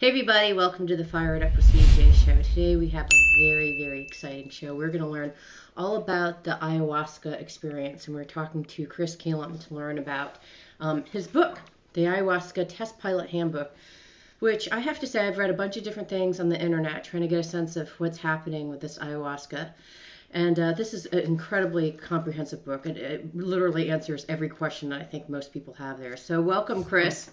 Hey everybody, welcome to the Fire It Up with CJ show. Today we have a very exciting show. We're going to learn all about the ayahuasca experience, and we're talking to Chris Kilham to learn about his book, the Ayahuasca Test Pilot Handbook, which I have to say I've read a bunch of different things on the internet trying to get a sense of what's happening with this ayahuasca. And this is an incredibly comprehensive book. It literally answers every question that I think most people have there. So welcome, Chris.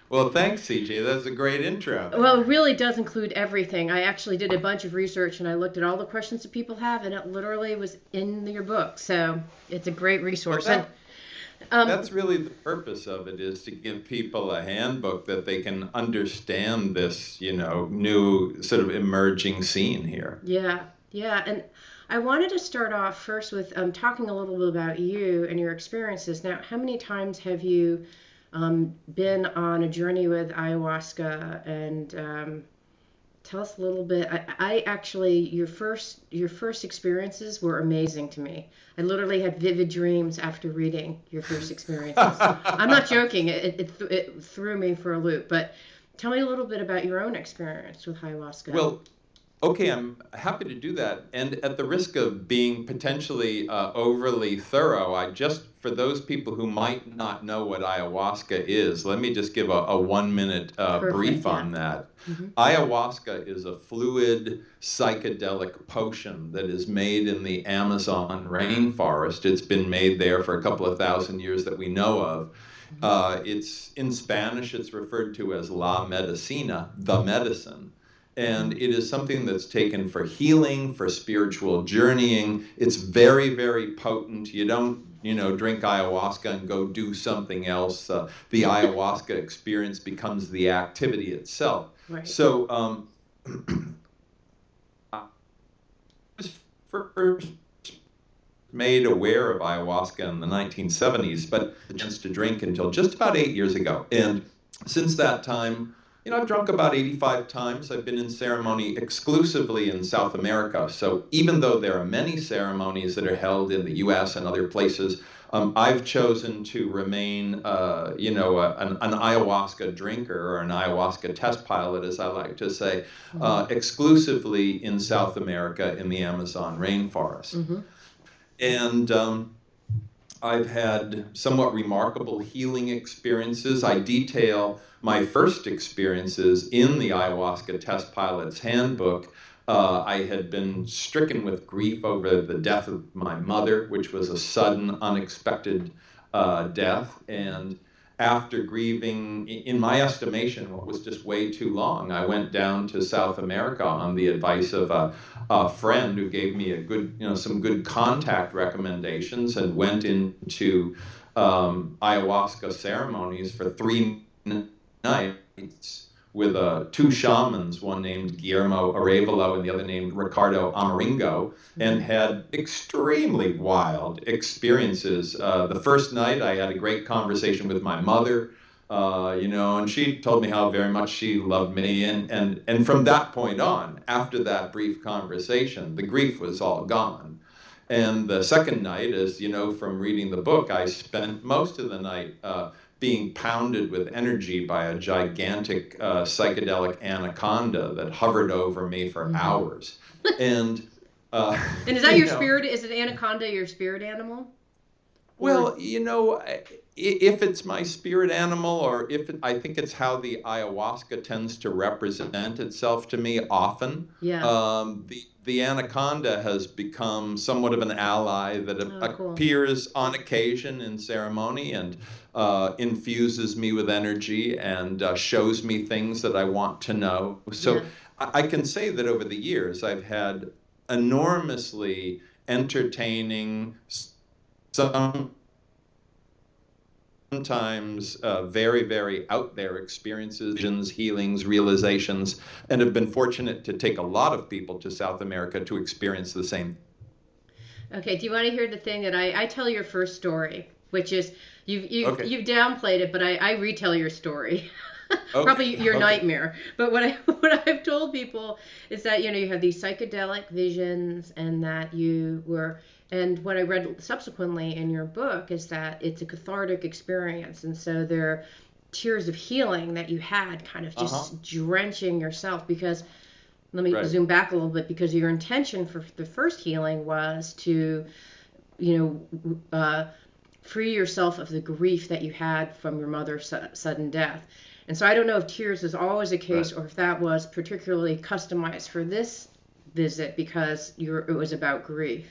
Well, thanks, CJ. That's a great intro. Well, it really does include everything. I actually did a bunch of research and I looked at all the questions that people have, and it literally was in your book. So it's a great resource. That's really the purpose of it, is to give people a handbook that they can understand this, new sort of emerging scene here. Yeah. And I wanted to start off first with talking a little bit about you and your experiences. Now, how many times have you been on a journey with ayahuasca, and tell us a little bit. I actually, your first experiences were amazing to me. I literally had vivid dreams after reading your first experiences. I'm not joking. It threw me for a loop. But tell me a little bit about your own experience with ayahuasca. Well, okay, I'm happy to do that. And at the risk of being potentially overly thorough, for those people who might not know what ayahuasca is, let me just give a 1 minute brief on that. Mm-hmm. Ayahuasca is a fluid psychedelic potion that is made in the Amazon rainforest. It's been made there for a couple of thousand years that we know of. It's in Spanish, it's referred to as la medicina, the medicine. And it is something that's taken for healing, for spiritual journeying. It's very potent. You don't, drink ayahuasca and go do something else. The ayahuasca experience becomes the activity itself. Right. So I was first made aware of ayahuasca in the 1970s, but the chance to drink until just about 8 years ago. And since that time, I've drunk about 85 times. I've been in ceremony exclusively in South America. So even though there are many ceremonies that are held in the U.S. and other places, I've chosen to remain, an ayahuasca drinker, or an ayahuasca test pilot, as I like to say, exclusively in South America in the Amazon rainforest. Mm-hmm. And I've had somewhat remarkable healing experiences. I detail my first experiences in the Ayahuasca Test Pilot's Handbook. I had been stricken with grief over the death of my mother, which was a sudden, unexpected death. And after grieving, in my estimation, what was just way too long, I went down to South America on the advice of a friend who gave me some good contact recommendations, and went into ayahuasca ceremonies for 3 nights with two shamans, one named Guillermo Arevalo and the other named Ricardo Amaringo, and had extremely wild experiences. The first night I had a great conversation with my mother, and she told me how very much she loved me. And from that point on, after that brief conversation, the grief was all gone. And the second night, as you know from reading the book, I spent most of the night being pounded with energy by a gigantic psychedelic anaconda that hovered over me for hours. And is that your spirit? Is it anaconda your spirit animal? Well, if it's my spirit animal, or I think it's how the ayahuasca tends to represent itself to me often. Yeah. The anaconda has become somewhat of an ally that appears on occasion in ceremony and infuses me with energy and shows me things that I want to know. So I can say that over the years I've had enormously entertaining, sometimes very out there experiences, visions, healings, realizations, and have been fortunate to take a lot of people to South America to experience the same. Okay, do you want to hear the thing that I tell your first story, which is you've downplayed it, but I retell your story. Probably your nightmare. But what I've told people is that you have these psychedelic visions, and that you were. And what I read subsequently in your book is that it's a cathartic experience, and so tears of healing that you had, kind of Uh-huh. just drenching yourself. Because let me Right. zoom back a little bit, because your intention for the first healing was to, you free yourself of the grief that you had from your mother's sudden death. And so I don't know if tears is always the Right. case, or if that was particularly customized for this visit because it was about grief.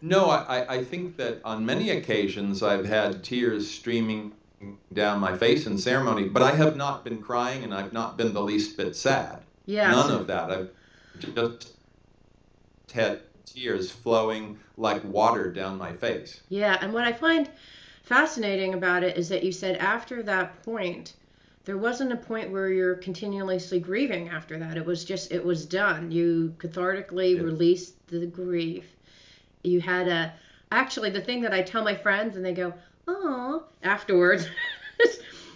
No, I think that on many occasions I've had tears streaming down my face in ceremony, but I have not been crying and I've not been the least bit sad. None Yes. of that. I've just had tears flowing like water down my face. Yeah, and what I find fascinating about it is that you said after that point, there wasn't a point where you're continuously grieving after that. It was just, it was done. You cathartically Yeah. released the grief. You had actually, the thing that I tell my friends and they go, oh, afterwards,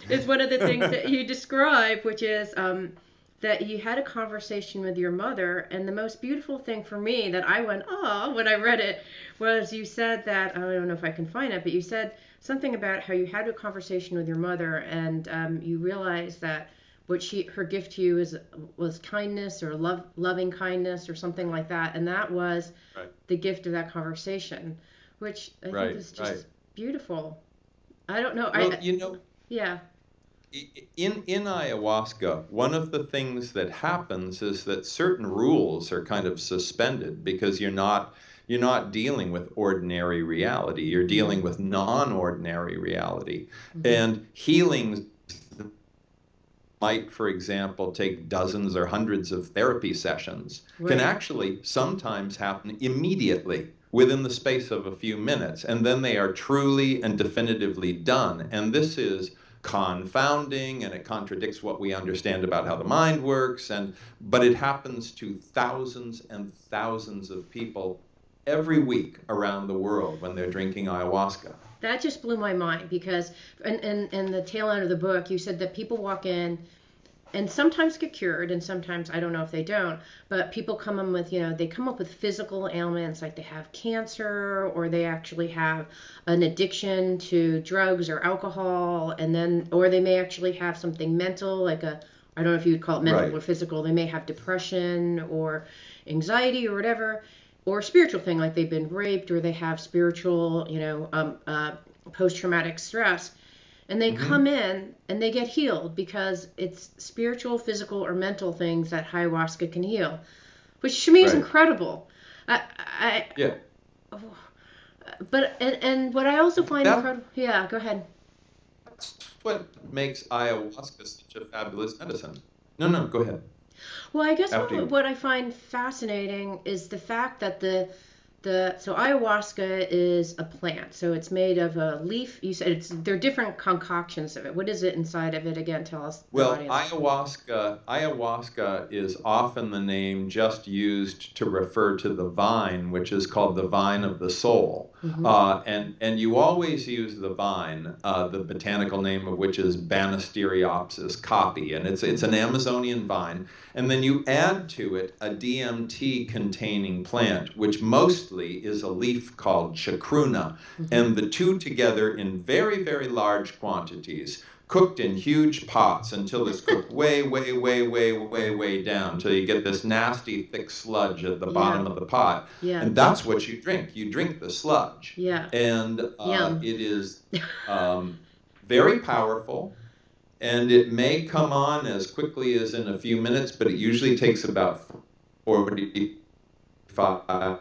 is one of the things that you describe, which is that you had a conversation with your mother. And the most beautiful thing for me that I went, oh, when I read it, was you said that, I don't know if I can find it, but you said something about how you had a conversation with your mother, and you realized that her gift to you was kindness, or loving kindness, or something like that, and that was Right. the gift of that conversation, which I think Right. is Right. just beautiful. I don't know. Well, Yeah. in ayahuasca, one of the things that happens is that certain rules are kind of suspended because you're not dealing with ordinary reality. You're Mhm. dealing with non-ordinary reality. Mhm. And healings might, for example, take dozens or hundreds of therapy sessions, can Right. actually sometimes happen immediately within the space of a few minutes, and then they are truly and definitively done. And this is confounding, and it contradicts what we understand about how the mind works, but it happens to thousands and thousands of people every week around the world when they're drinking ayahuasca. That just blew my mind, because in the tail end of the book, you said that people walk in and sometimes get cured, and sometimes I don't know if they don't, but people come in with, they come up with physical ailments, like they have cancer, or they actually have an addiction to drugs or alcohol, and then, or they may actually have something mental, like I don't know if you would call it mental Right. or physical. They may have depression or anxiety or whatever, or spiritual thing, like they've been raped, or they have spiritual, post-traumatic stress, and they come Hmm. in and they get healed because it's spiritual, physical, or mental things that ayahuasca can heal, which to me is Right. incredible. I Yeah. oh, but and what I also find That incredible. Yeah, go ahead. That's what makes ayahuasca such a fabulous medicine. No, no, go ahead. Well, I guess After you. what I find fascinating is the fact that so ayahuasca is a plant. So it's made of a leaf. You said there are different concoctions of it. What is it inside of it again? Tell us, the Well, audience. ayahuasca is often the name just used to refer to the vine, which is called the vine of the soul. Hmm. And you always use the vine, the botanical name of which is Banisteriopsis caapi, and it's an Amazonian vine. And then you add to it a DMT containing plant, which mostly is a leaf called chacruna, Hmm. and the two together in very, very large quantities, cooked in huge pots until it's cooked way, way, way, way, way, way down, until you get this nasty, thick sludge at the Yeah. bottom of the pot. Yeah. And that's what you drink. You drink the sludge. Yeah. And Yum. it is um, very powerful, and it may come on as quickly as in a few minutes, but it usually takes about 45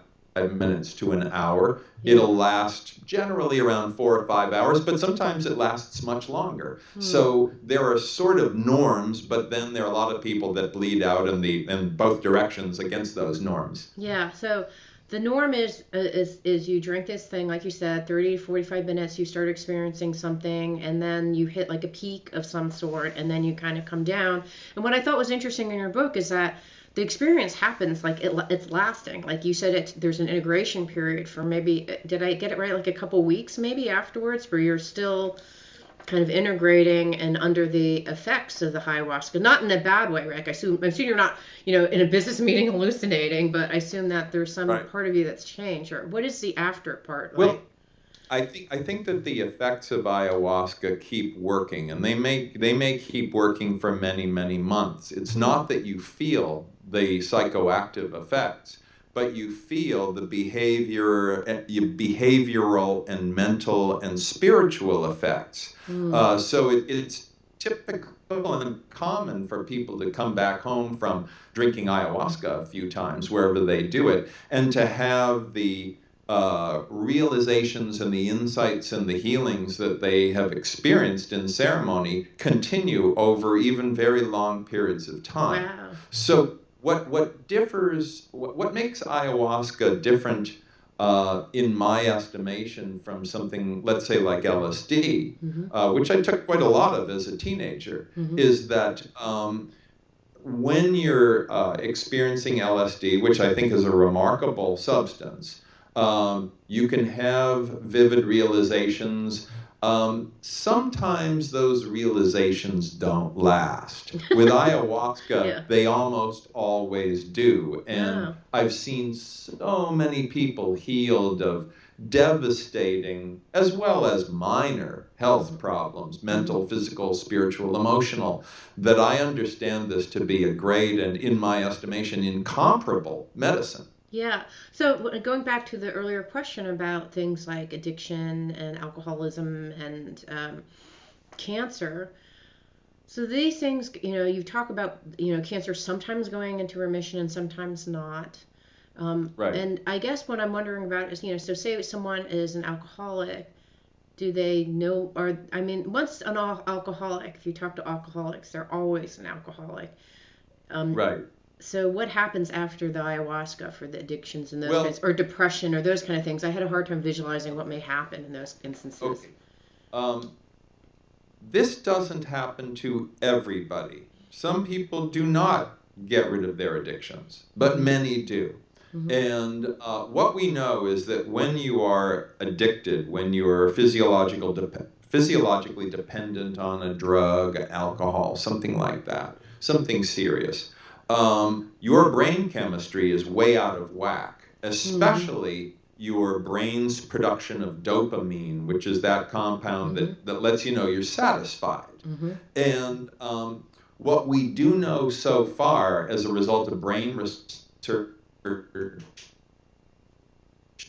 minutes to an hour. Yeah. It'll last generally around 4 or 5 hours, but sometimes it lasts much longer. Hmm. So there are sort of norms, but then there are a lot of people that bleed out in both directions against those norms. Yeah. So the norm is you drink this thing, like you said, 30 to 45 minutes, you start experiencing something, and then you hit like a peak of some sort, and then you kind of come down. And what I thought was interesting in your book is that the experience happens, like it's lasting. Like you said, there's an integration period for maybe, did I get it right, like a couple weeks maybe afterwards, where you're still kind of integrating and under the effects of the ayahuasca, not in a bad way, right? Like I assume you're not, in a business meeting hallucinating, but I assume that there's some Right. part of you that's changed. Or what is the after part Well, like? I think that the effects of ayahuasca keep working, and they may keep working for many, many months. It's not that you feel the psychoactive effects, but you feel the behavioral and mental and spiritual effects. Mm. So it's typical and common for people to come back home from drinking ayahuasca a few times wherever they do it, and to have the realizations and the insights and the healings that they have experienced in ceremony continue over even very long periods of time. Wow. So what makes ayahuasca different, in my estimation, from something, let's say, like LSD, Mm-hmm. which I took quite a lot of as a teenager, Mm-hmm. is that when you're experiencing LSD, which I think is a remarkable substance, you can have vivid realizations. Sometimes those realizations don't last. With ayahuasca, Yeah. they almost always do. And Wow. I've seen so many people healed of devastating as well as minor health problems, Mm-hmm. mental, physical, spiritual, emotional, that I understand this to be a great and, in my estimation, incomparable medicine. Yeah. So going back to the earlier question about things like addiction and alcoholism and cancer. So these things, you talk about, cancer sometimes going into remission and sometimes not. Right. And I guess what I'm wondering about is, so say someone is an alcoholic, do they know, or, I mean, once an alcoholic, if you talk to alcoholics, they're always an alcoholic. Um, Right. so what happens after the ayahuasca for the addictions and those kinds, Well, or depression or those kind of things? I had a hard time visualizing what may happen in those instances. okay. Um, this doesn't happen to everybody. Some people do not get rid of their addictions, but Mm-hmm. many do. Mm-hmm. And what we know is that when you are addicted, when you are physiologically dependent on a drug, alcohol, something like that, something serious, your brain chemistry is way out of whack, Mm-hmm. especially your brain's production of dopamine, which is that compound Mm-hmm. that lets you know you're satisfied. Mm-hmm. And what we do know so far as a result of brain research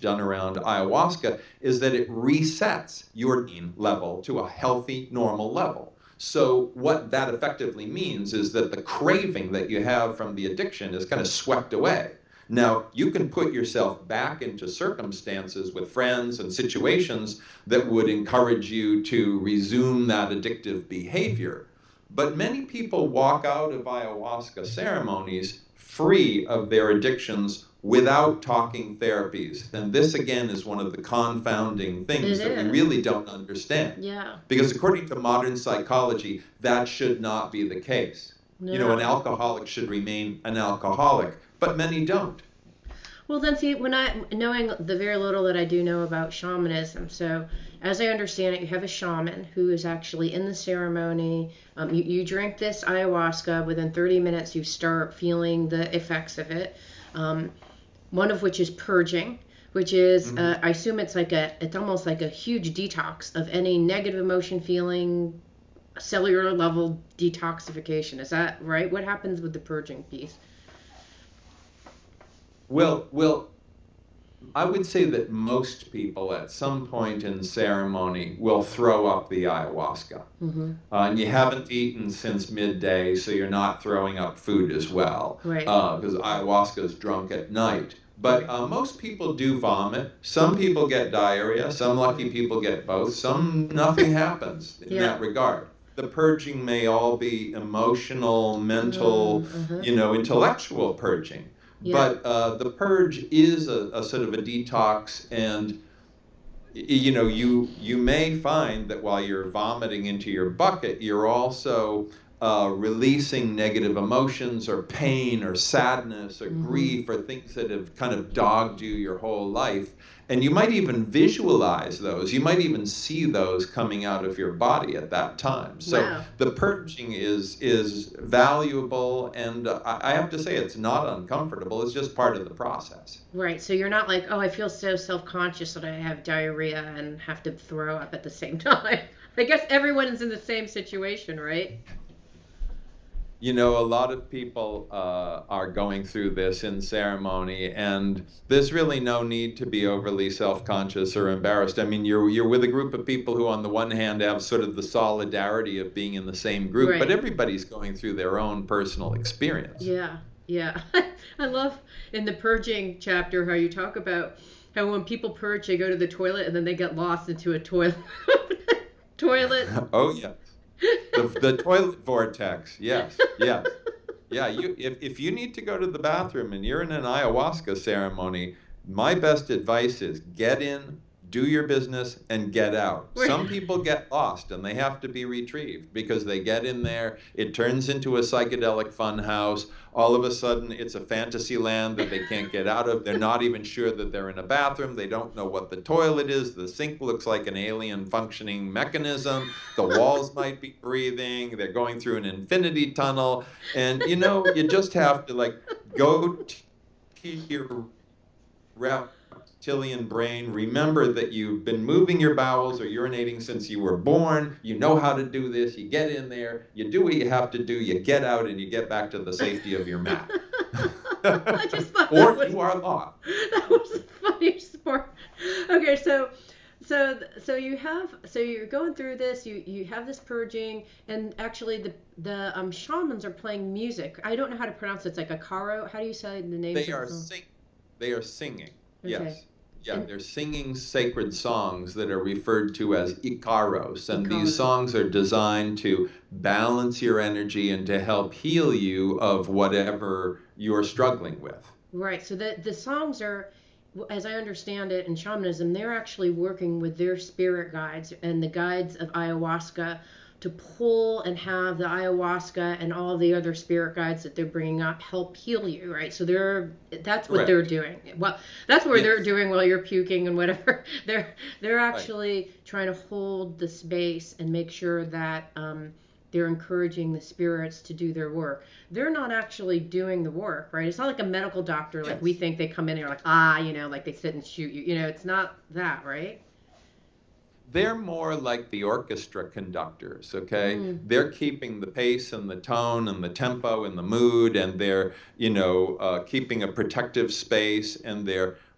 done around ayahuasca is that it resets your dopamine level to a healthy, normal level. So what that effectively means is that the craving that you have from the addiction is kind of swept away. Now, you can put yourself back into circumstances with friends and situations that would encourage you to resume that addictive behavior. But many people walk out of ayahuasca ceremonies free of their addictions without talking therapies. And this, again, is one of the confounding It things that we is. really don't understand. Yeah. Because according to modern psychology, that should not be the case. An No. alcoholic should remain an alcoholic, but many don't. Well, then, see, when knowing the very little that I do know about shamanism, so as I understand it, you have a shaman who is actually in the ceremony. You drink this ayahuasca. Within 30 minutes, you start feeling the effects of it. Um, one of which is purging, which is, Mm-hmm. I assume it's almost like a huge detox of any negative emotion, feeling, cellular level detoxification. Is that right? What happens with the purging piece? Well, I would say that most people at some point in ceremony will throw up the ayahuasca. Mm-hmm. And you haven't eaten since midday, so you're not throwing up food as well, Right. because ayahuasca is drunk at night. But most people do vomit. Some people get diarrhea. Some lucky people get both. Some, nothing happens in Yeah. that regard. The purging may all be emotional, mental, Uh-huh. intellectual purging. Yeah. But the purge is a sort of a detox, and you may find that while you're vomiting into your bucket, you're also releasing negative emotions or pain or sadness or grief or things that have kind of dogged you your whole life. And you might even visualize those. You might even see those coming out of your body at that time. So Wow. the purging is valuable, and I have to say it's not uncomfortable. It's just part of the process. Right. So you're not like, oh, I feel so self-conscious that I have diarrhea and have to throw up at the same time. I guess everyone's in the same situation, right? You know, a lot of people are going through this in ceremony, and there's really no need to be overly self-conscious or embarrassed. I mean, you're with a group of people who, on the one hand, have sort of the solidarity of being in the same group, but Right. everybody's going through their own personal experience. Yeah. Yeah. I love in the purging chapter how you talk about how when people purge, they go to the toilet and then they get lost into a toilet. Toilet. Oh, yeah. The toilet vortex. Yes, yes. Yeah, if you need to go to the bathroom and you're in an ayahuasca ceremony, my best advice is get in, do your business, and get out. Some people get lost and they have to be retrieved because they get in there, it turns into a psychedelic fun house. All of a sudden, it's a fantasy land that they can't get out of. They're not even sure that they're in a bathroom. They don't know what the toilet is. The sink looks like an alien functioning mechanism. The walls might be breathing. They're going through an infinity tunnel. And, you know, you just have to, like, go to your reptilian brain. Remember that you've been moving your bowels or urinating since you were born. You know how to do this. You get in there, you do what you have to do, you get out, and you get back to the safety of your mat. I just thought Or you are lost. that was the funniest part. Okay, so you're going through this. You have this purging, and actually the shamans are playing music. I don't know how to pronounce it. It's like a caro. How do you say the names They of are the song? they are singing. Okay. Yes. Yeah, And they're singing sacred songs that are referred to as ikaros, and these Ikaros. songs are designed to balance your energy and to help heal you of whatever you're struggling with. Right. So the songs are, as I understand it, in shamanism, they're actually working with their spirit guides and the guides of ayahuasca to pull and have the ayahuasca and all the other spirit guides that they're bringing up help heal you, right? So that's what they're Correct. doing. Well, that's what they're Yes. doing while you're puking and whatever. They're Right. actually trying to hold the space and make sure that they're encouraging the spirits to do their work. They're not actually doing the work, right? It's not like a medical doctor like we Yes. think they come in and are like, like they sit and shoot you. It's not that, right? They're more like the orchestra conductors, okay? Mm, They're keeping the pace and the tone and the tempo and the mood, and they're, keeping a protective space. And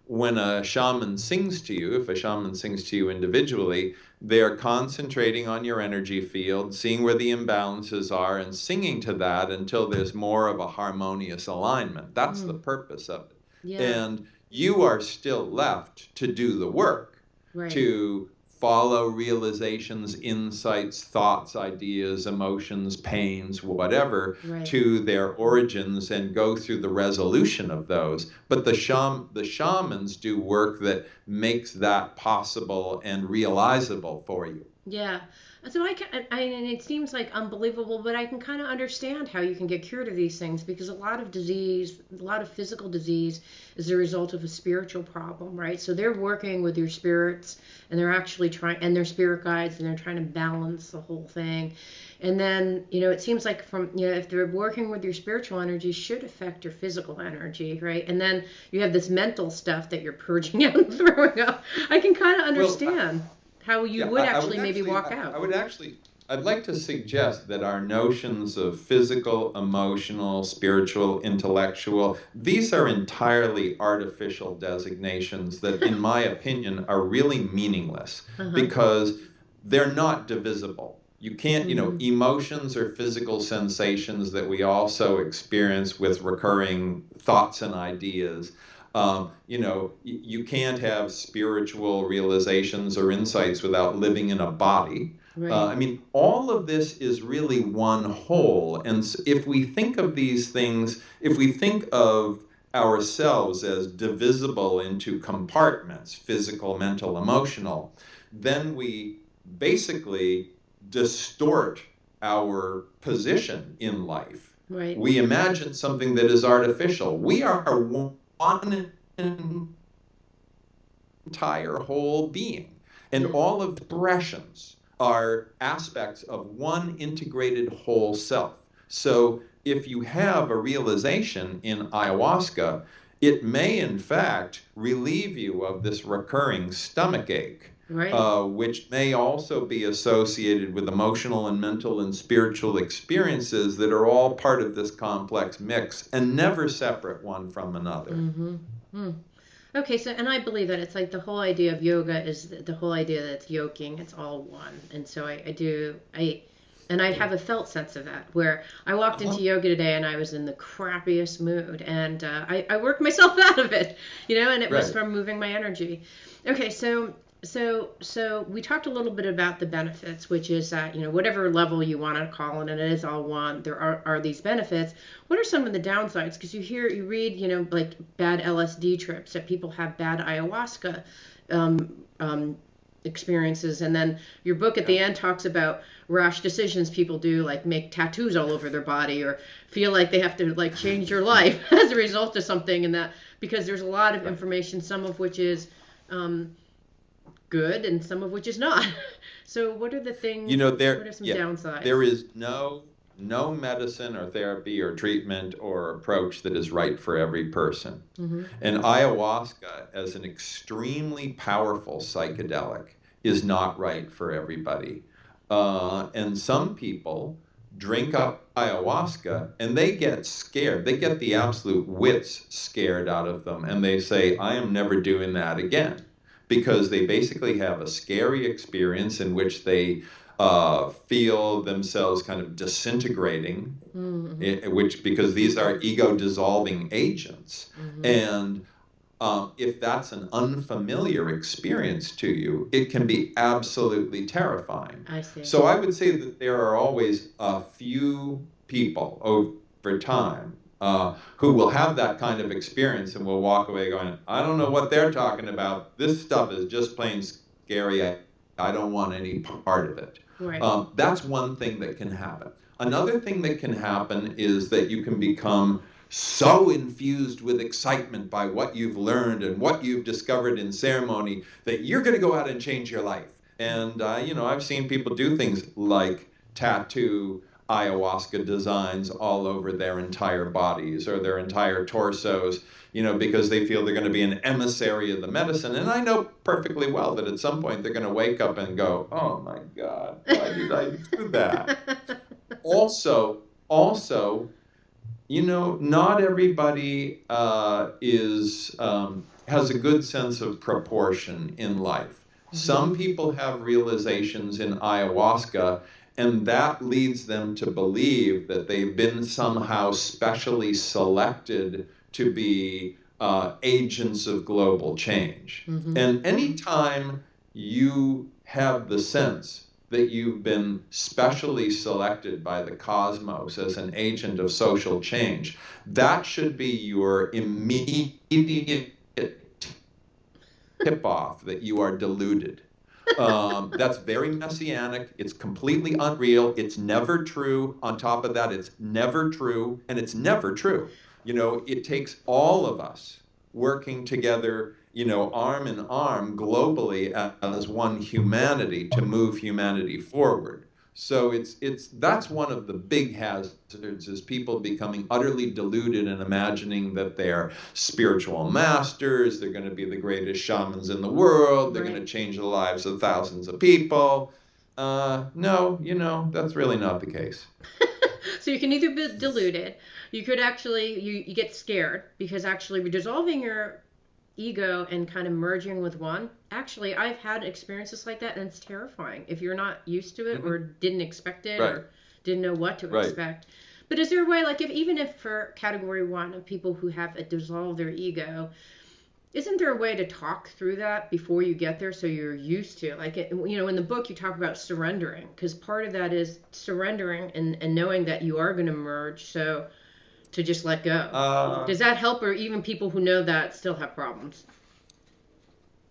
when a shaman sings to you, if a shaman sings to you individually, they're concentrating on your energy field, seeing where the imbalances are, and singing to that until there's more of a harmonious alignment. That's the mm, purpose of it. yeah, And you are still left to do the work, right, to follow realizations, insights, thoughts, ideas, emotions, pains, whatever, right. to their origins and go through the resolution of those. But the shamans do work that makes that possible and realizable for you. Yeah. So and it seems like unbelievable, but I can kind of understand how you can get cured of these things because a lot of disease, a lot of physical disease is a result of a spiritual problem, right? So they're working with your spirits and they're actually and their spirit guides and they're trying to balance the whole thing. And then, it seems like if they're working with your spiritual energy should affect your physical energy, right? And then you have this mental stuff that you're purging out and throwing up. I can kind of Well, understand how you yeah, would I would actually maybe actually, walk out. I'd like to suggest that our notions of physical, emotional, spiritual, intellectual, these are entirely artificial designations that, in my opinion, are really meaningless Uh-huh. because they're not divisible. You can't, Hmm. emotions are physical sensations that we also experience with recurring thoughts and ideas. You can't have spiritual realizations or insights without living in a body. Right. I mean, all of this is really one whole. And if we think of these things, if we think of ourselves as divisible into compartments, physical, mental, emotional, then we basically distort our position in life. Right. We imagine something that is artificial. We are one entire whole being, and Yeah. all of the expressions are aspects of one integrated whole self. So if you have a realization in ayahuasca, it may in fact relieve you of this recurring stomach ache, Right. which may also be associated with emotional and mental and spiritual experiences that are all part of this complex mix and never separate one from another. Mm-hmm. Hmm. Okay, so and I believe that it's like the whole idea of yoga is the whole idea that it's yoking, it's all one. And so I have a felt sense of that where I walked Uh-huh. into yoga today and I was in the crappiest mood and I worked myself out of it, and it was Right. from moving my energy. Okay, so we talked a little bit about the benefits, which is that, whatever level you want to call it, and it is all one, there are these benefits. What are some of the downsides? Because you read, like bad LSD trips, that people have bad ayahuasca um, um, experiences. And then your book at Yeah. the end talks about rash decisions people do, like make tattoos all over their body or feel like they have to like change their life as a result of something. And that because there's a lot of Right. information, some of which is good and some of which is not. So what are the things, what are some There downsides? is no medicine or therapy or treatment or approach that is right for every person. Mm-hmm. And ayahuasca, as an extremely powerful psychedelic, is not right for everybody. And some people drink up ayahuasca and they get scared. They get the absolute wits scared out of them. And they say, I am never doing that again. Because they basically have a scary experience in which they feel themselves kind of disintegrating, Mm-hmm. which because these are ego dissolving agents. Mm-hmm. And if that's an unfamiliar experience to you, it can be absolutely terrifying. I see. So I would say that there are always a few people over time who will have that kind of experience and will walk away going, I don't know what they're talking about. This stuff is just plain scary. I don't want any part of it. Right. That's one thing that can happen. Another thing that can happen is that you can become so infused with excitement by what you've learned and what you've discovered in ceremony that you're going to go out and change your life. And, I've seen people do things like tattoo ayahuasca designs all over their entire bodies or their entire torsos, because they feel they're going to be an emissary of the medicine. And I know perfectly well that at some point they're going to wake up and go, oh my God, why did I do that? Also, not everybody has a good sense of proportion in life. Some people have realizations in ayahuasca, and that leads them to believe that they've been somehow specially selected to be agents of global change. Mm-hmm. And anytime you have the sense that you've been specially selected by the cosmos as an agent of social change, that should be your immediate tip off that you are deluded. That's very messianic. It's completely unreal. It's never true. On top of that, it's never true, and it's never true. It takes all of us working together, arm in arm globally as one humanity to move humanity forward. So that's one of the big hazards is people becoming utterly deluded and imagining that they're spiritual masters, they're going to be the greatest shamans in the world, they're going to Right. change the lives of thousands of people. No, that's really not the case. So you can either be deluded, you could actually you get scared because actually dissolving your ego and kind of merging with one. Actually, I've had experiences like that and it's terrifying if you're not used to it Mhm. or didn't expect it Right, or didn't know what to right. expect. But is there a way, like, if even if for category one of people who have dissolved their ego, isn't there a way to talk through that before you get there so you're used to, like, in the book you talk about surrendering, because part of that is surrendering and knowing that you are going to merge, so to just let go. Uh, Does that help, or even people who know that still have problems?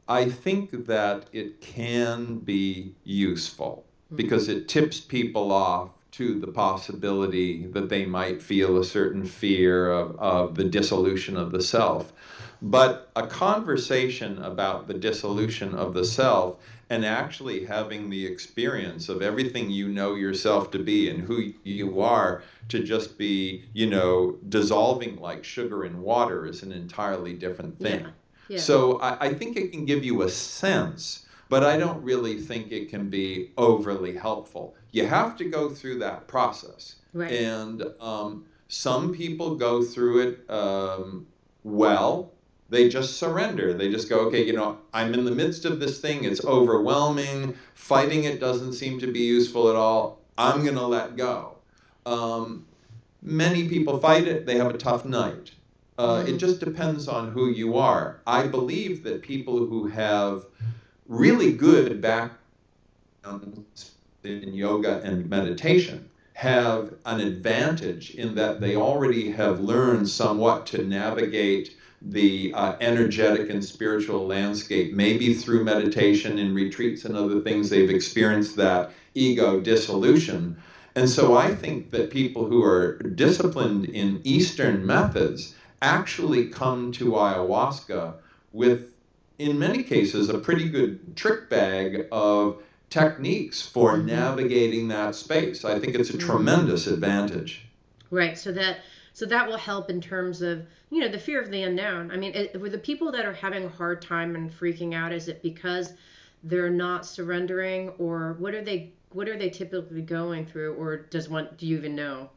I think that it can be useful Mm-hmm. because it tips people off to the possibility that they might feel a certain fear of the dissolution of the self. But a conversation about the dissolution of the self and actually having the experience of everything you know yourself to be and who you are to just be, dissolving like sugar in water is an entirely different thing. Yeah. Yeah. So I think it can give you a sense, but I don't really think it can be overly helpful. You have to go through that process. Right. And some people go through it well. They just surrender. They just go, okay, I'm in the midst of this thing. It's overwhelming. Fighting it doesn't seem to be useful at all. I'm going to let go. Many people fight it. They have a tough night. It just depends on who you are. I believe that people who have really good backgrounds in yoga and meditation have an advantage in that they already have learned somewhat to navigate the energetic and spiritual landscape, maybe through meditation and retreats and other things. They've experienced that ego dissolution. And so I think that people who are disciplined in Eastern methods actually come to ayahuasca with, in many cases, a pretty good trick bag of techniques for navigating that space. I think it's a tremendous advantage. Right. So that will help in terms of, the fear of the unknown. I mean, with the people that are having a hard time and freaking out, is it because they're not surrendering, or what are they typically going through, or do you even know?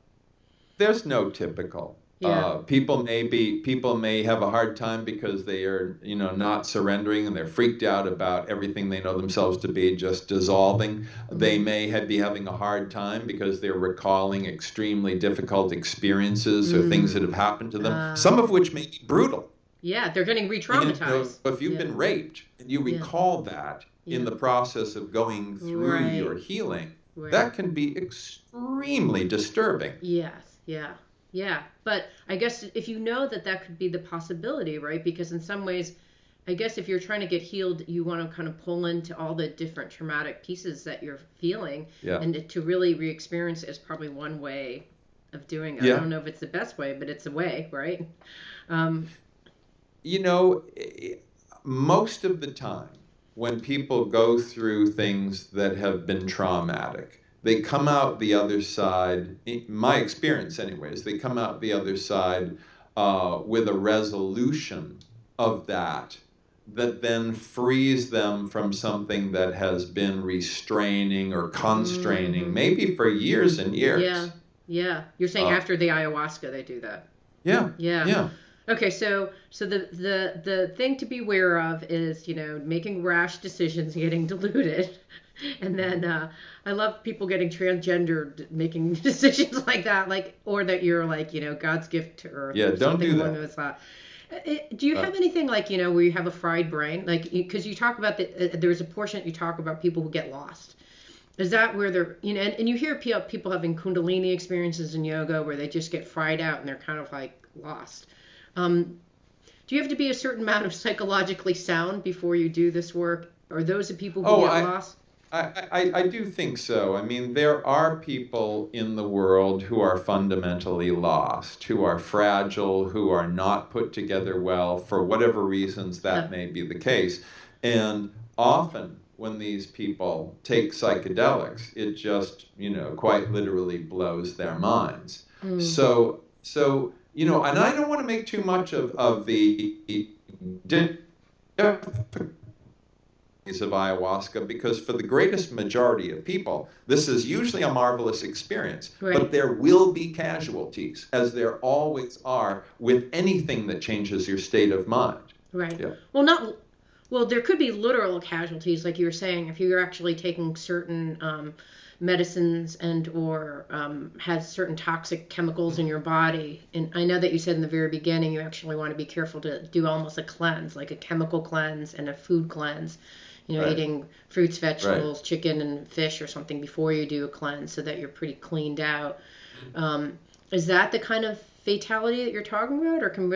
There's no typical. Yeah. People may have a hard time because they are, not surrendering and they're freaked out about everything they know themselves to be just dissolving. They may be having a hard time because they're recalling extremely difficult experiences or things that have happened to them, some of which may be brutal. Yeah, they're getting re-traumatized. If you've been raped and you recall that in the process of going through your healing, that can be extremely disturbing. Yes, yeah. Yeah, but I guess if you know that could be the possibility, right? Because in some ways, I guess if you're trying to get healed, you want to kind of pull into all the different traumatic pieces that you're feeling, and to really re-experience it is probably one way of doing it. I don't know if it's the best way, but it's a way, right? Most of the time when people go through things that have been traumatic, they come out the other side, in my experience anyways, they come out the other side with a resolution of that then frees them from something that has been restraining or constraining, maybe for years and years. Yeah. You're saying after the ayahuasca they do that. Yeah. Okay, so the thing to be aware of is, making rash decisions, getting deluded. And then I love people getting transgendered, making decisions like that, or that you're God's gift to Earth. Yeah, don't do that. Those, do you have anything where you have a fried brain, because you talk about there's a portion that you talk about people who get lost. Is that where they're and you hear people having Kundalini experiences in yoga where they just get fried out and they're kind of lost. Do you have to be a certain amount of psychologically sound before you do this work? Or those the people who get lost? I do think so. I mean, there are people in the world who are fundamentally lost, who are fragile, who are not put together well, for whatever reasons that may be the case. And often when these people take psychedelics, it just, quite literally blows their minds. So, and I don't want to make too much of the of ayahuasca, because for the greatest majority of people, this is usually a marvelous experience. Right. But there will be casualties, as there always are with anything that changes your state of mind. Right. Yeah. Well, there could be literal casualties, like you were saying, if you're actually taking certain medicines or has certain toxic chemicals in your body. And I know that you said in the very beginning you actually want to be careful to do almost a cleanse, like a chemical cleanse and a food cleanse. Right. Eating fruits, vegetables, Right. chicken and fish or something before you do a cleanse so that you're pretty cleaned out. Is that the kind of fatality that you're talking about, or can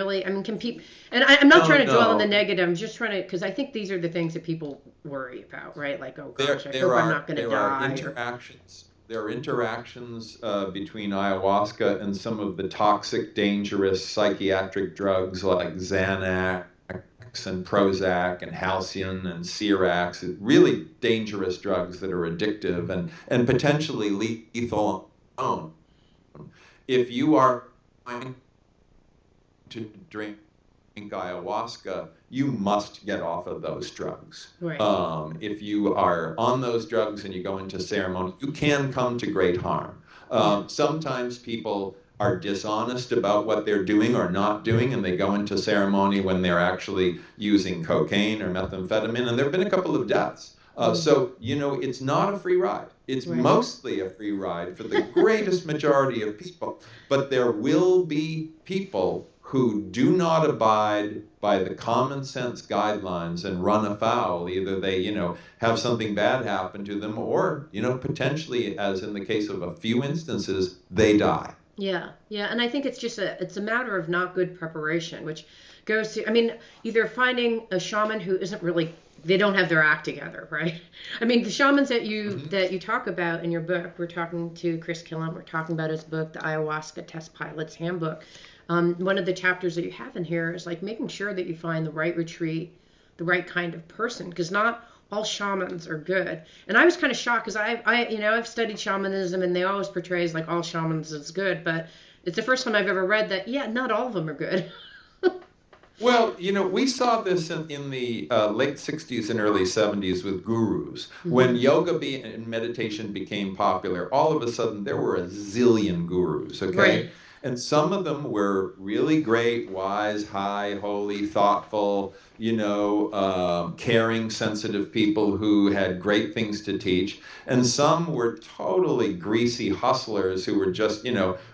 people, and I'm not trying to dwell on the negative, I'm just trying to, because I think these are the things that people worry about, right? Oh gosh, I hope I'm not going to die. There are interactions. There are interactions between ayahuasca and some of the toxic, dangerous psychiatric drugs like Xanax and Prozac and Halcion and Serax, really dangerous drugs that are addictive and potentially lethal on their own. If you are trying to drink ayahuasca, you must get off of those drugs. Right. If you are on those drugs and you go into ceremony, you can come to great harm. Sometimes people are dishonest about what they're doing or not doing, and they go into ceremony when they're actually using cocaine or methamphetamine, and there have been a couple of deaths. So, it's not a free ride. It's Right. mostly a free ride for the greatest majority of people. But there will be people who do not abide by the common sense guidelines and run afoul. Either they, have something bad happen to them, or, potentially, as in the case of a few instances, they die. Yeah, yeah, and I think it's a matter of not good preparation, which goes to, I mean, either finding a shaman who isn't really, they don't have their act together, right? I mean, the shamans that you talk about in your book, we're talking to Chris Kilham, we're talking about his book, the Ayahuasca Test Pilot's Handbook. One of the chapters that you have in here is like making sure that you find the right retreat, the right kind of person, because not all shamans are good. And I was kind of shocked because I've studied shamanism, and they always portrays like all shamans is good, but it's the first time I've ever read that, yeah, not all of them are good. Well, we saw this in the late 60s and early 70s with gurus. When yoga and meditation became popular, all of a sudden there were a zillion gurus, okay? Right. And some of them were really great, wise, high, holy, thoughtful, caring, sensitive people who had great things to teach. And some were totally greasy hustlers who were just,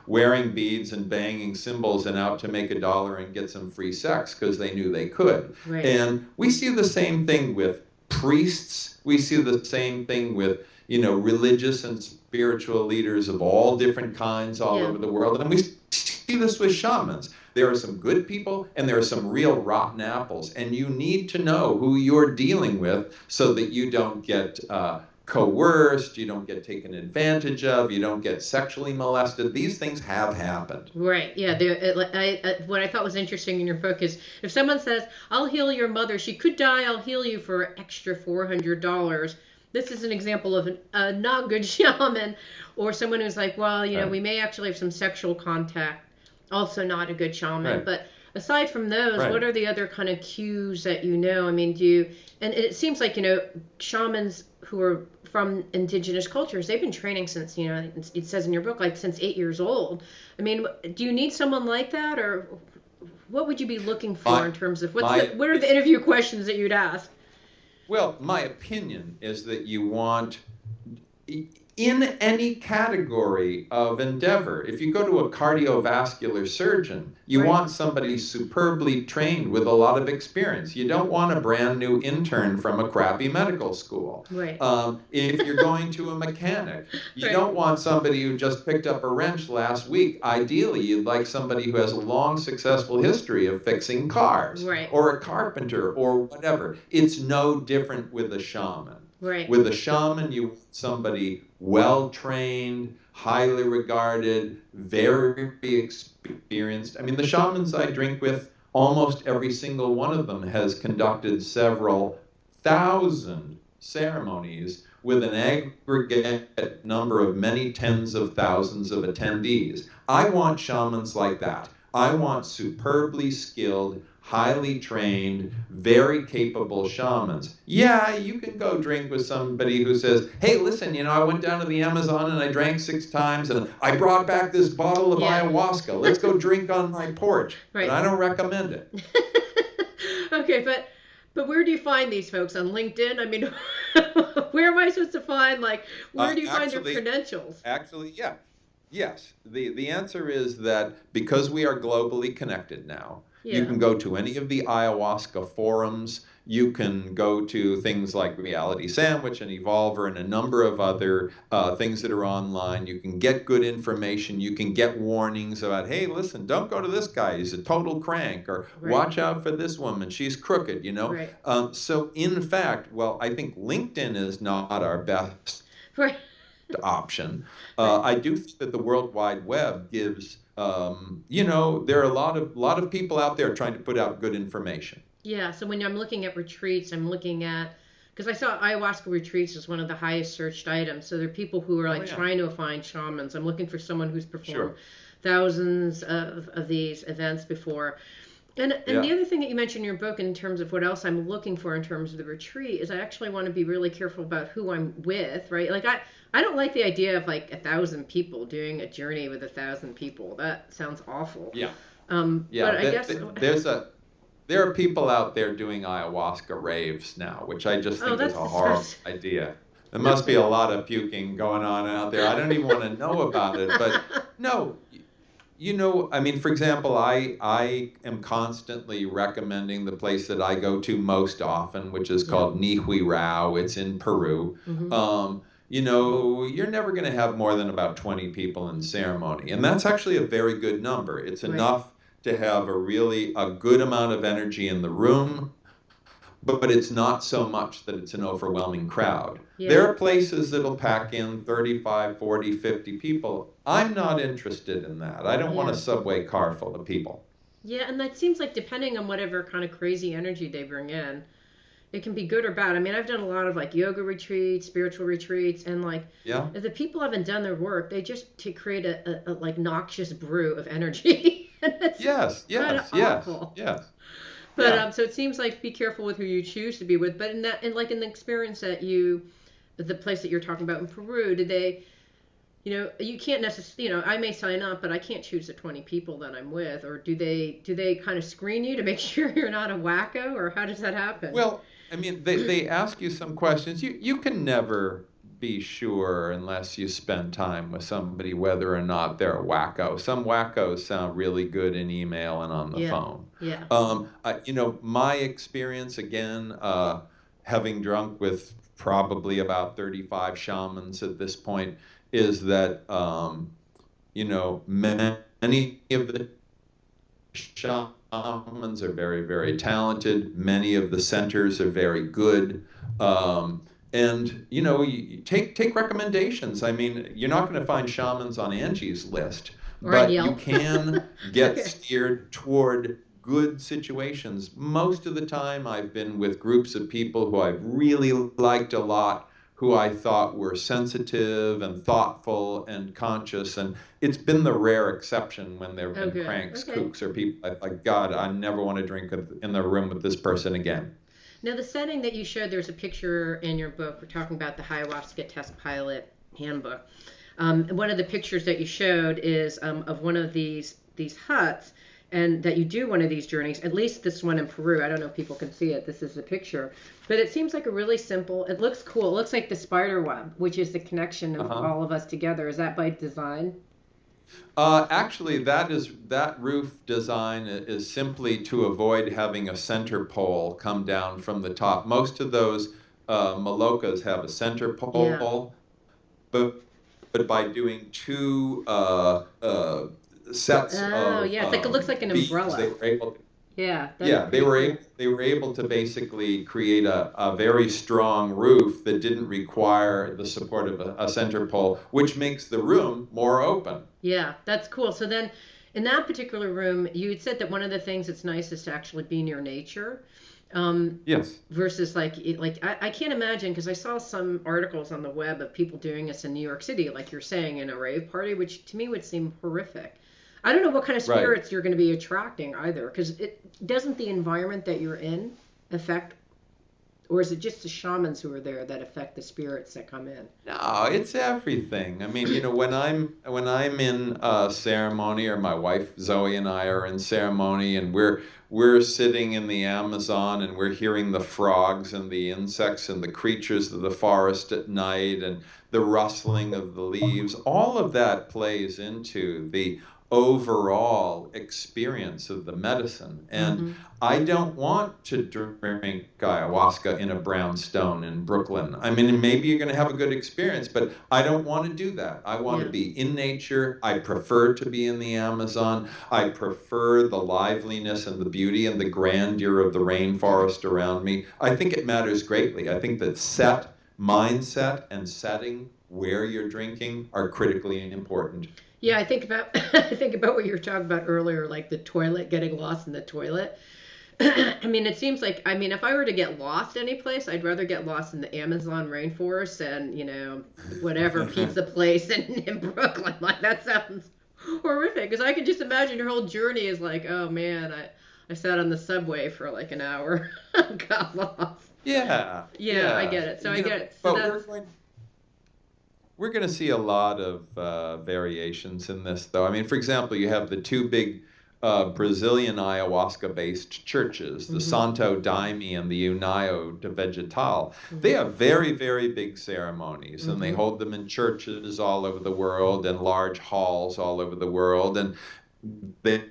wearing beads and banging cymbals and out to make $1 and get some free sex because they knew they could. Right. And we see the same thing with priests. We see the same thing with religious and spiritual leaders of all different kinds all over the world. And we see this with shamans. There are some good people and there are some real rotten apples. And you need to know who you're dealing with so that you don't get coerced, you don't get taken advantage of, you don't get sexually molested. These things have happened. Right. Yeah. What I thought was interesting in your book is if someone says, "I'll heal your mother. She could die. I'll heal you for extra $400." This is an example of a not good shaman, or someone who's like, well, Right. we may actually have some sexual contact. Also not a good shaman. Right. But aside from those, Right. what are the other kind of cues that I mean, and it seems like, shamans who are from indigenous cultures, they've been training since, it says in your book, like since 8 years old. I mean, do you need someone like that, or what would you be looking for in terms of what are the interview questions that you'd ask? Well, my opinion is that you want, in any category of endeavor, if you go to a cardiovascular surgeon, you Right. want somebody superbly trained with a lot of experience. You don't want a brand new intern from a crappy medical school. Right. If you're going to a mechanic, you Right. don't want somebody who just picked up a wrench last week. Ideally, you'd like somebody who has a long, successful history of fixing cars, Right. or a carpenter, or whatever. It's no different with a shaman. Right. With a shaman, you want somebody well-trained, highly regarded, very experienced. I mean, the shamans I drink with, almost every single one of them has conducted several thousand ceremonies with an aggregate number of many tens of thousands of attendees. I want shamans like that. I want superbly skilled, highly trained, very capable shamans. Yeah, you can go drink with somebody who says, hey, listen, I went down to the Amazon and I drank 6 times and I brought back this bottle of ayahuasca. Let's go drink on my porch. Right. But I don't recommend it. Okay, but where do you find these folks? On LinkedIn? I mean, where am I supposed to find, where do you find their credentials? Actually, yeah. Yes. The answer is that because we are globally connected now, you can go to any of the ayahuasca forums. You can go to things like Reality Sandwich and Evolver and a number of other things that are online. You can get good information. You can get warnings about, hey, listen, don't go to this guy. He's a total crank. Or Right. watch out for this woman. She's crooked, Right. So in fact, I think LinkedIn is not our best. Right. option. I do think that the World Wide Web gives, there are a lot of people out there trying to put out good information. Yeah, so when I'm looking at retreats, I'm looking at, because I saw ayahuasca retreats as one of the highest searched items. So there are people who are Oh like yeah, trying to find shamans. I'm looking for someone who's performed sure, thousands of these events before. And yeah, the other thing that you mentioned in your book in terms of what else I'm looking for in terms of the retreat is I actually want to be really careful about who I'm with, right? Like I don't like the idea of like 1,000 people doing a journey with 1,000 people. That sounds awful. yeah, yeah. But I guess, There are people out there doing ayahuasca raves now, which I just oh, think is that's a horrible disgusting. idea. There must be a lot of puking going on out there. I don't even want to know about it, but no, I mean, for example, I am constantly recommending the place that I go to most often, which is Yeah. called Nihui Rao. It's in Peru. Hmm. You're never going to have more than about 20 people in ceremony, and that's actually a very good number. It's Right. enough to have a good amount of energy in the room, but it's not so much that it's an overwhelming crowd. There Yeah. are places that'll pack in 35, 40, 50 people. I'm not interested in that. I don't want a Yeah. subway car full of people. Yeah, and that seems like depending on whatever kind of crazy energy they bring in, it can be good or bad. I mean, I've done a lot of like yoga retreats, spiritual retreats, and like Yeah? if the people haven't done their work, they just to create a like noxious brew of energy. And it's Yes, kind of yes, yes, awful. yes. But Yeah. so it seems like be careful with who you choose to be with. But in that, and like in the experience that you, the place that you're talking about in Peru, did they, you can't necessarily, I may sign up, but I can't choose the 20 people that I'm with, or do they kind of screen you to make sure you're not a wacko, or how does that happen? Well, I mean, they ask you some questions. You can never be sure unless you spend time with somebody whether or not they're a wacko. Some wackos sound really good in email and on the Yeah, phone. yeah. My experience again, having drunk with probably about 35 shamans at this point, is that many of the shamans are very, very talented. Many of the centers are very good. And you take recommendations. I mean, you're not going to find shamans on Angie's list, Or on but you Yelp. can get Okay. steered toward good situations. Most of the time, I've been with groups of people who I've really liked a lot, who I thought were sensitive and thoughtful and conscious, and it's been the rare exception when there have Oh, been good. cranks, Okay. kooks, or people like, God, I never want to drink in the room with this person again. Now, the setting that you showed, there's a picture in your book. We're talking about the ayahuasca test pilot handbook. And one of the pictures that you showed is of one of these huts, and that you do one of these journeys. At least this one in Peru. I don't know if people can see it. This is the picture, but it seems like a really simple. It looks cool. It looks like the spider web, which is the connection of Uh-huh. all of us together. Is that by design? Actually, that roof design is simply to avoid having a center pole come down from the top. Most of those malokas have a center Yeah. pole, but by doing two sets Oh, of yeah. It looks like an beams, they umbrella. were able Yeah, that's yeah, pretty cool. they were able to basically create a very strong roof that didn't require the support of a center pole, which makes the room more open. Yeah, that's cool. So then, in that particular room, you had said that one of the things that's nice is to actually be near nature, Yes. versus like I can't imagine because I saw some articles on the web of people doing this in New York City, like you're saying, in a rave party, which to me would seem horrific. I don't know what kind of Right. spirits you're going to be attracting either, because it doesn't the environment that you're in affect, or is it just the shamans who are there that affect the spirits that come in? No, it's everything. I mean, when I'm in ceremony, or my wife Zoe and I are in ceremony, and we're sitting in the Amazon, and we're hearing the frogs and the insects and the creatures of the forest at night, and the rustling of the leaves. All of that plays into the overall experience of the medicine. And Mm-hmm. I don't want to drink ayahuasca in a brownstone in Brooklyn. I mean, maybe you're going to have a good experience, but I don't want to do that. I want to Yeah. be in nature. I prefer to be in the Amazon. I prefer the liveliness and the beauty and the grandeur of the rainforest around me. I think it matters greatly. I think that mindset and setting where you're drinking are critically important. Yeah, I think about I think about what you were talking about earlier, like the toilet, getting lost in the toilet. I mean, it seems like, I mean, if I were to get lost any place, I'd rather get lost in the Amazon rainforest than, whatever pizza place in Brooklyn. Like, that sounds horrific. Because I can just imagine your whole journey is like, oh man, I sat on the subway for like an hour, got lost. Yeah, Yeah, I yeah. get it. So I get it. So But that's, we're going to see a lot of variations in this, though. I mean, for example, you have the two big Brazilian ayahuasca-based churches, the hmm Santo Daime and the União de Vegetal. They hmm have very, very big ceremonies, and they hmm hold them in churches all over the world and large halls all over the world. And they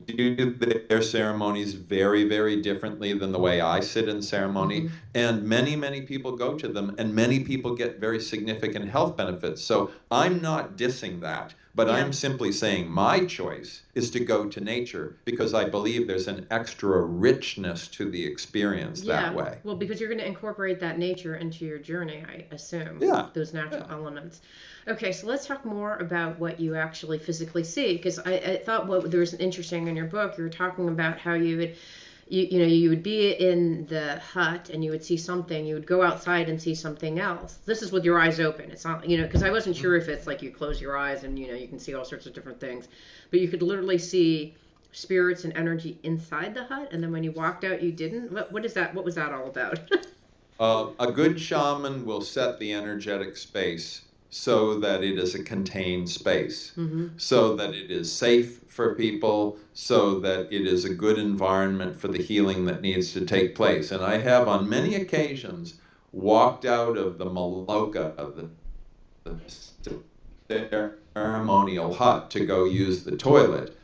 do their ceremonies very, very differently than the way I sit in ceremony. hmm And many, many people go to them, and many people get very significant health benefits. So I'm not dissing that, but Yeah. I'm simply saying my choice is to go to nature because I believe there's an extra richness to the experience that Yeah. way. Well, because you're going to incorporate that nature into your journey, I assume, Yeah, those natural yeah, elements. Okay, so let's talk more about what you actually physically see, because I thought what there was interesting in your book, you were talking about how you would be in the hut and you would see something, you would go outside and see something else. This is with your eyes open. It's not, because I wasn't sure if it's like you close your eyes and, you can see all sorts of different things, but you could literally see spirits and energy inside the hut, and then when you walked out, you didn't. What is that? What was that all about? A good shaman will set the energetic space so that it is a contained space, hmm so that it is safe for people, so that it is a good environment for the healing that needs to take place. And I have on many occasions walked out of the Maloka, the ceremonial hut, to go use the toilet.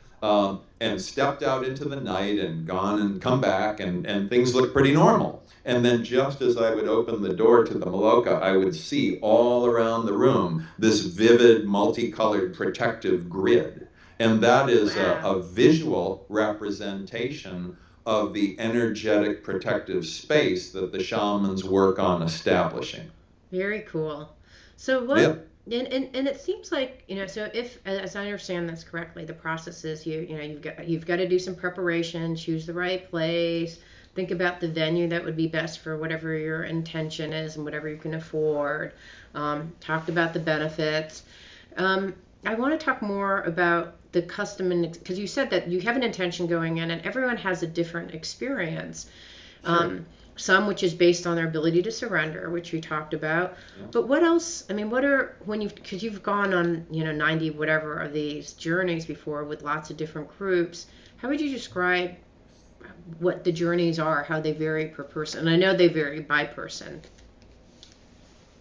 And stepped out into the night and gone and come back, and things looked pretty normal. And then just as I would open the door to the Maloka, I would see all around the room this vivid, multicolored protective grid. And that is Wow. a visual representation of the energetic protective space that the shamans work on establishing. Very cool. So Yeah. and it seems like, so if, as I understand this correctly, the process is you've got to do some preparation, choose the right place, think about the venue that would be best for whatever your intention is and whatever you can afford. Talked about the benefits. I want to talk more about the custom, and because you said that you have an intention going in and everyone has a different experience. Sure. Some which is based on their ability to surrender, which we talked about. Yeah. But what else? I mean, because you've gone on, 90 whatever of these journeys before with lots of different groups. How would you describe what the journeys are, how they vary per person? And I know they vary by person.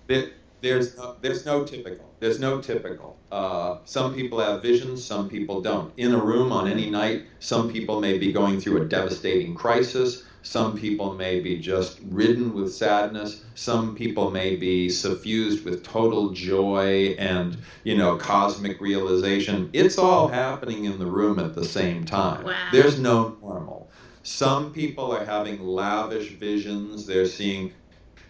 There, there's no typical. There's no typical. Some people have visions, some people don't. In a room on any night, some people may be going through a devastating crisis. Some people may be just ridden with sadness. Some people may be suffused with total joy and, cosmic realization. It's all happening in the room at the same time. Wow. There's no normal. Some people are having lavish visions. They're seeing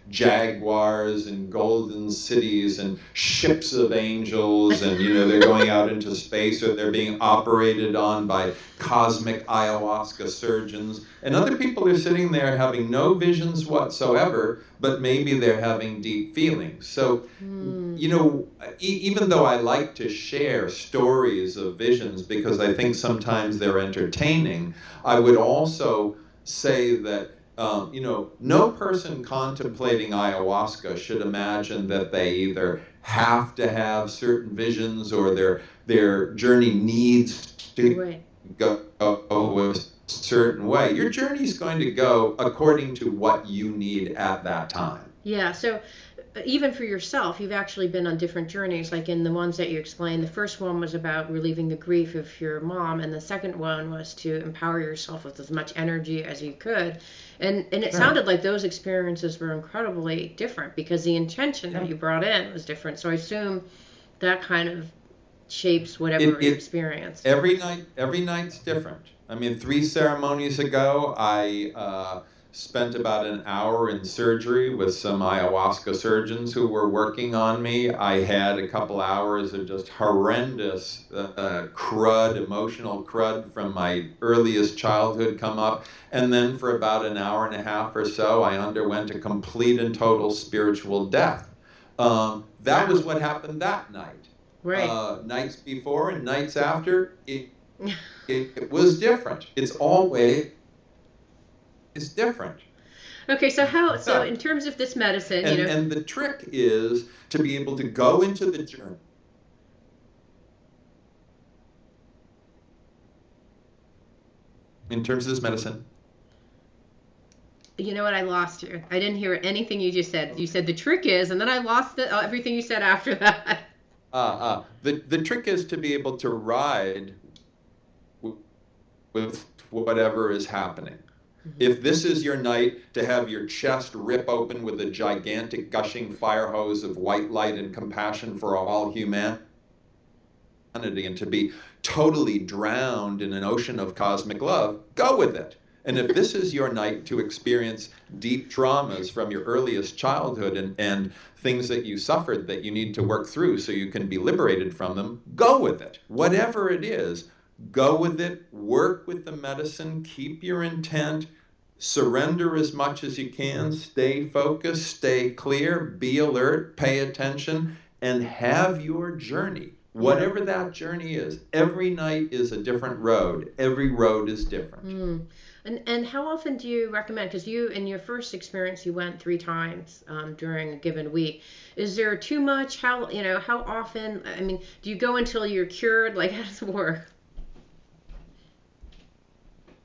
jaguars and golden cities and ships of angels, and they're going out into space, or they're being operated on by cosmic ayahuasca surgeons. And other people are sitting there having no visions whatsoever, but maybe they're having deep feelings. So even though I like to share stories of visions because I think sometimes they're entertaining, I would also say that no person contemplating ayahuasca should imagine that they either have to have certain visions or their journey needs to Right. go a certain way. Your journey is going to go according to what you need at that time. Yeah. So even for yourself, you've actually been on different journeys. Like in the ones that you explained, the first one was about relieving the grief of your mom, and the second one was to empower yourself with as much energy as you could. And it Sure. sounded like those experiences were incredibly different because the intention that Yeah. you brought in was different. So I assume that kind of shapes whatever It, you it experience. every night's different. I mean, 3 ceremonies ago, I spent about an hour in surgery with some ayahuasca surgeons who were working on me. I had a couple hours of just horrendous crud, emotional crud from my earliest childhood come up. And then for about an hour and a half or so, I underwent a complete and total spiritual death. That was what happened that night. Right. Nights before and nights after, it was different. It's always different. Okay, so in terms of this medicine, and the trick is to be able to go into the journey. In terms of this medicine. You know what? I lost you. I didn't hear anything you just said. You said the trick is, and then I lost everything you said after that. The trick is to be able to ride with whatever is happening. If this is your night to have your chest rip open with a gigantic gushing fire hose of white light and compassion for all humanity, and to be totally drowned in an ocean of cosmic love, go with it. And if this is your night to experience deep traumas from your earliest childhood and things that you suffered that you need to work through so you can be liberated from them, go with it. Whatever it is, go with it, work with the medicine, keep your intent, surrender as much as you can, stay focused, stay clear, be alert, pay attention, and have your journey. Whatever that journey is, every night is a different road. Every road is different. And how often do you recommend? Because you, in your first experience, you went 3 times during a given week. Is there too much? How often? I mean, do you go until you're cured? Like, how does it work?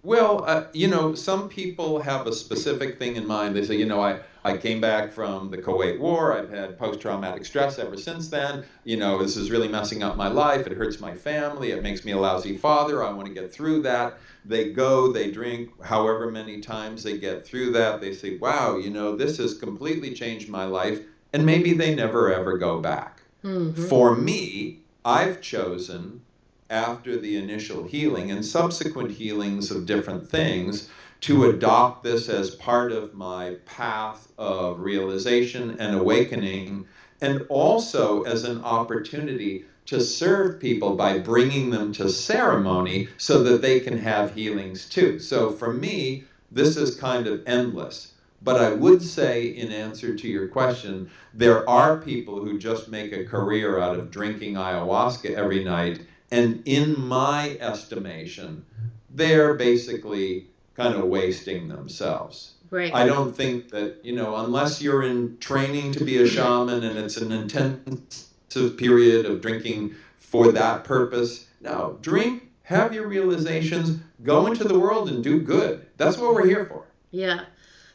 Well, some people have a specific thing in mind. They say, I came back from the Kuwait War. I've had post-traumatic stress ever since then. This is really messing up my life. It hurts my family. It makes me a lousy father. I want to get through that. They go, they drink, however many times they get through that. They say, wow, this has completely changed my life. And maybe they never, ever go back. Mm-hmm. For me, I've chosen, after the initial healing and subsequent healings of different things, to adopt this as part of my path of realization and awakening, and also as an opportunity to serve people by bringing them to ceremony so that they can have healings too. So for me, this is kind of endless. But I would say, in answer to your question, there are people who just make a career out of drinking ayahuasca every night. And in my estimation, they're basically kind of wasting themselves. Right. I don't think that, unless you're in training to be a shaman and it's an intensive period of drinking for that purpose, no, drink, have your realizations, go into the world and do good. That's what we're here for. Yeah.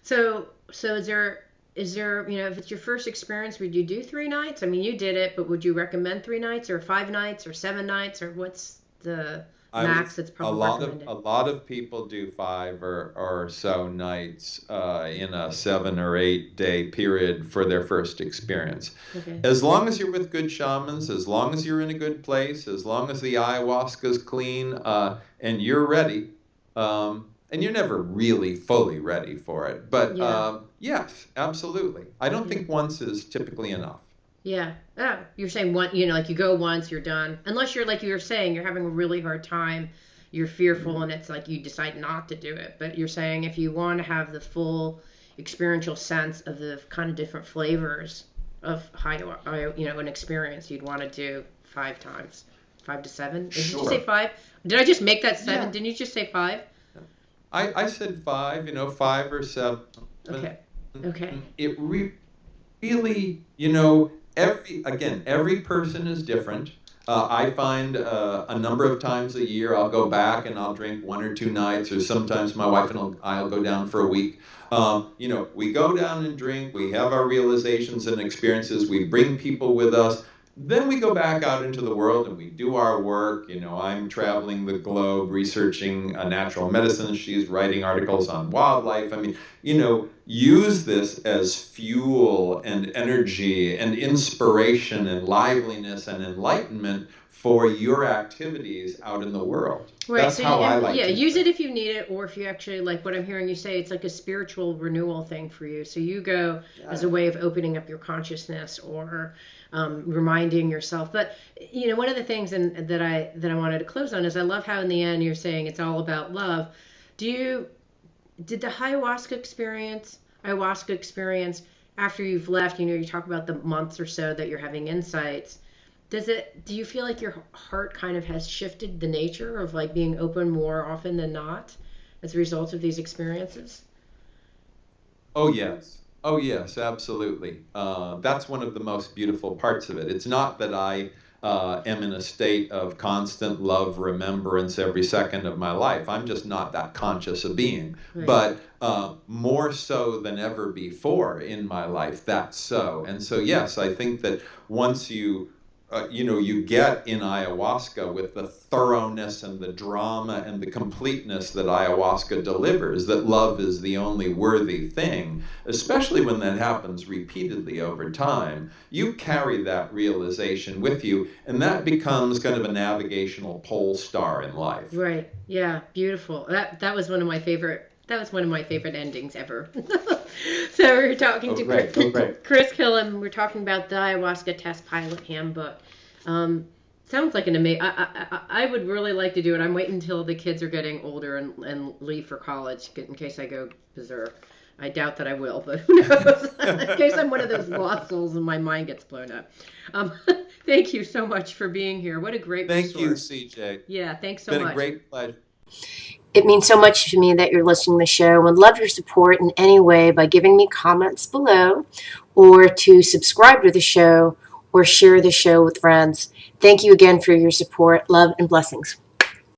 So is there, if it's your first experience, would you do 3 nights? I mean, you did it, but would you recommend 3 nights or 5 nights or 7 nights, or what's the max that's probably recommended? A lot of people do 5 or so nights in a 7 or 8 day period for their first experience. Okay. As long as you're with good shamans, as long as you're in a good place, as long as the ayahuasca's clean, and you're ready, and you're never really fully ready for it. But yes, absolutely. I don't think once is typically enough. Yeah. Oh, you're saying one, like you go once, you're done. Unless you're, like you were saying, you're having a really hard time, you're fearful, and it's like you decide not to do it. But you're saying if you want to have the full experiential sense of the kind of different flavors of an experience, you'd want to do 5 times. 5 to 7? Did you say 5? Did I just make that 7? Yeah. Didn't you just say 5? I said 5, 5 or 7. Okay. It really, every person is different. I find a number of times a year I'll go back and I'll drink 1 or 2 nights, or sometimes my wife and I'll go down for a week. We go down and drink, we have our realizations and experiences, we bring people with us. Then we go back out into the world and we do our work. I'm traveling the globe researching natural medicine. She's writing articles on wildlife. I mean, use this as fuel and energy and inspiration and liveliness and enlightenment for your activities out in the world. Right. That's So how I like yeah, to use do it it. if you need it, or if you actually like what I'm hearing you say, it's like a spiritual renewal thing for you. So you go as a Yeah. way of opening up your consciousness or reminding yourself. But you know, one of the things that I wanted to close on is I love how in the end you're saying it's all about love. Do you did the ayahuasca experience after you've left? You know, you talk about the months or so that you're having insights. Do you feel like your heart kind of has shifted the nature of like being open more often than not as a result of these experiences? Oh, yes. Oh, yes, absolutely. That's one of the most beautiful parts of it. It's not that I am in a state of constant love remembrance every second of my life. I'm just not that conscious a being. Right. But more so than ever before in my life, that's so. And so, yes, I think that once you get in ayahuasca with the thoroughness and the drama and the completeness that ayahuasca delivers, that love is the only worthy thing, especially when that happens repeatedly over time, you carry that realization with you, and that becomes kind of a navigational pole star in life. Right. Yeah. Beautiful. That was one of my favorite. That was one of my favorite endings ever. So we were talking Oh, to great. Oh, great. Chris Kilham. We're talking about the ayahuasca test pilot handbook. Um, Sounds like an amazing. I would really like to do it. I'm waiting until the kids are getting older and leave for college in case I go berserk. I doubt that I will, but who knows? In case I'm one of those lost souls and my mind gets blown up. Um, Thank you so much for being here. What a great Thank you, resource. CJ. Yeah, thanks so Been a much. great pleasure. It means so much to me that you're listening to the show and would love your support in any way by giving me comments below or to subscribe to the show or share the show with friends. Thank you again for your support. Love and blessings.